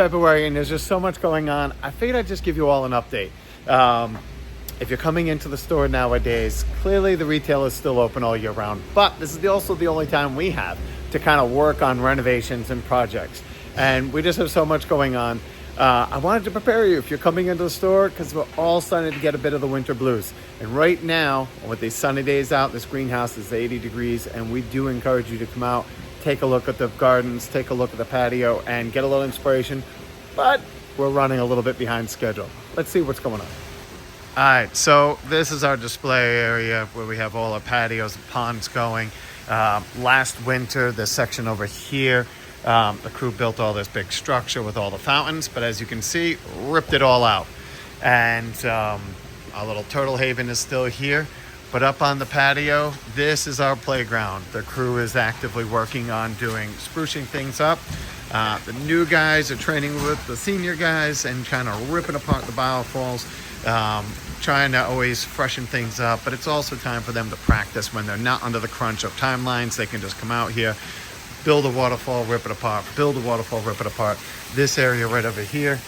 February, and there's just so much going on. I figured I'd just give you all an update. If you're coming into the store nowadays, clearly the retail is still open all year round, but this is also the only time we have to kind of work on renovations and projects. And we just have so much going on. I wanted to prepare you if you're coming into the store, because we're all starting to get a bit of the winter blues. And right now, with these sunny days out, this greenhouse is 80 degrees, and we do encourage you to come out, take a look at the gardens, take a look at the patio, and get a little inspiration. But we're running a little bit behind schedule. Let's see what's going on. All right, so this is our display area where we have all our patios and ponds going. Last winter, this section over here, the crew built all this big structure with all the fountains, but as you can see, ripped it all out. And our little turtle haven is still here, but up on the patio, this is our playground. The crew is actively working on sprucing things up. The new guys are training with the senior guys and kind of ripping apart the biofalls, trying to always freshen things up, but it's also time for them to practice when they're not under the crunch of timelines. They can just come out here, build a waterfall, rip it apart, build a waterfall, rip it apart. This area right over here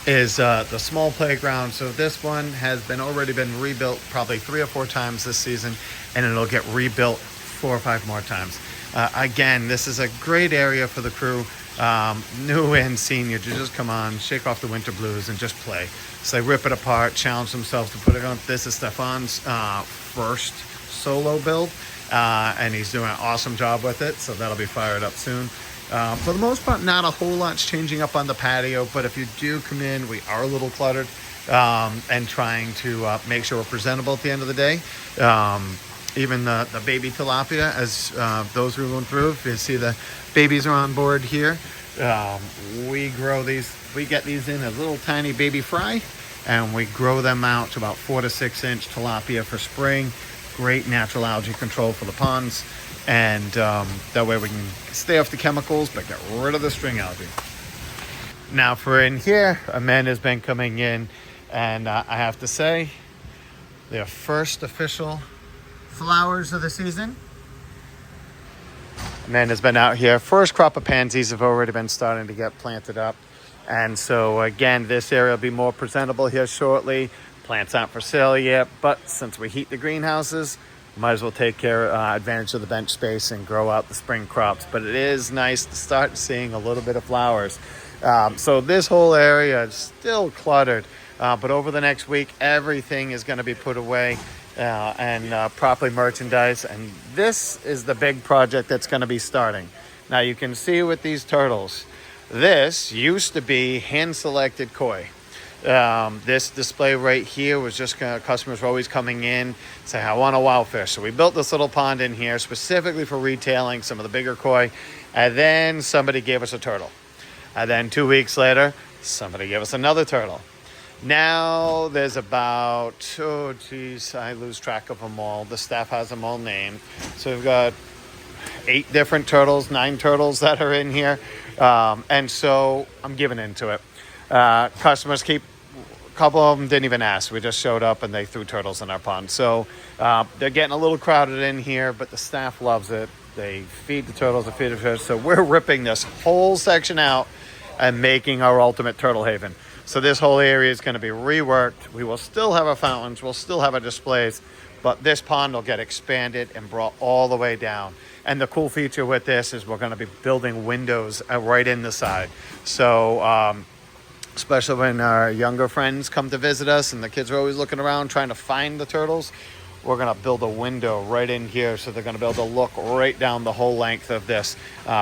is the small playground. So this one has already been rebuilt probably 3 or 4 times this season, and it'll get rebuilt 4 or 5 more times. Again, this is a great area for the crew, new and senior, to just come on, shake off the winter blues, and just play. So they rip it apart, challenge themselves to put it on. This is Stefan's first solo build. And he's doing an awesome job with it, so that'll be fired up soon. For the most part, not a whole lot's changing up on the patio, but if you do come in, we are a little cluttered, and trying to make sure we're presentable at the end of the day. Even the baby tilapia, as those who are going through, if you see the babies are on board here, we grow these, we get these in as little tiny baby fry, and we grow them out to about 4 to 6 inch tilapia for spring. Great natural algae control for the ponds, and that way we can stay off the chemicals but get rid of the string algae. Now for in here, a man has been coming in, and I have to say, their first official flowers of the season. A man has been out here. First crop of pansies have already been starting to get planted up, and so again, this area will be more presentable here shortly. Plants aren't for sale yet, but since we heat the greenhouses, might as well take advantage of the bench space and grow out the spring crops. But it is nice to start seeing a little bit of flowers. So this whole area is still cluttered, but over the next week, everything is going to be put away and properly merchandised. And this is the big project that's going to be starting. Now you can see with these turtles, this used to be hand-selected koi. This display right here was just customers were always coming in, say, I want a wild fish. So we built this little pond in here specifically for retailing some of the bigger koi. And then somebody gave us a turtle. And then 2 weeks later, somebody gave us another turtle. Now there's about, I lose track of them all. The staff has them all named. So we've got 8 different turtles, 9 turtles that are in here. And so I'm giving into it. Customers a couple of them didn't even ask. We just showed up and they threw turtles in our pond. So they're getting a little crowded in here, but the staff loves it. They feed the turtles, they feed the fish. So we're ripping this whole section out and making our ultimate turtle haven. So this whole area is going to be reworked. We will still have our fountains, we'll still have our displays, but this pond will get expanded and brought all the way down. And the cool feature with this is we're going to be building windows right in the side. So especially when our younger friends come to visit us and the kids are always looking around trying to find the turtles, we're going to build a window right in here, so they're going to be able to look right down the whole length of this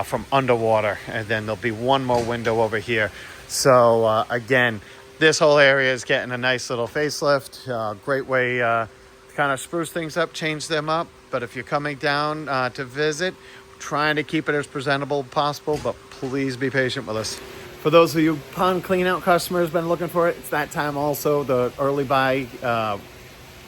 from underwater. And then there'll be one more window over here. So again, this whole area is getting a nice little facelift. Great way to kind of spruce things up, change them up. But if you're coming down to visit, we're trying to keep it as presentable as possible, but please be patient with us. For those of you pond clean out customers been looking for it, it's that time also. The early buy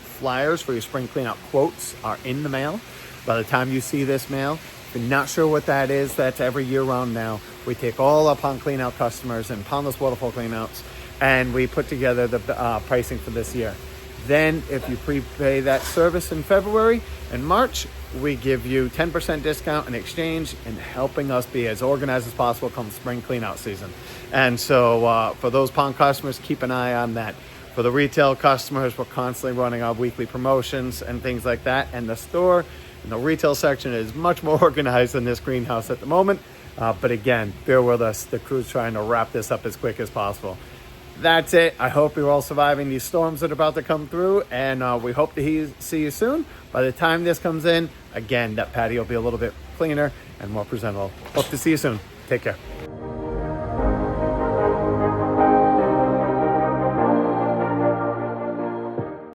flyers for your spring clean out quotes are in the mail. By the time you see this mail, if you're not sure what that is, that's every year round now. We take all our pond clean out customers and pondless waterfall clean outs, and we put together the pricing for this year. Then if you prepay that service in February and March, we give you 10% discount in exchange in helping us be as organized as possible come spring clean out season. And so for those pond customers, keep an eye on that. For the retail customers, we're constantly running our weekly promotions and things like that. And the store and the retail section is much more organized than this greenhouse at the moment. But again, bear with us. The crew's trying to wrap this up as quick as possible. That's it. I hope you're all surviving these storms that are about to come through, and we hope to see you soon. By the time this comes in, again, that patio will be a little bit cleaner and more presentable. Hope to see you soon. Take care.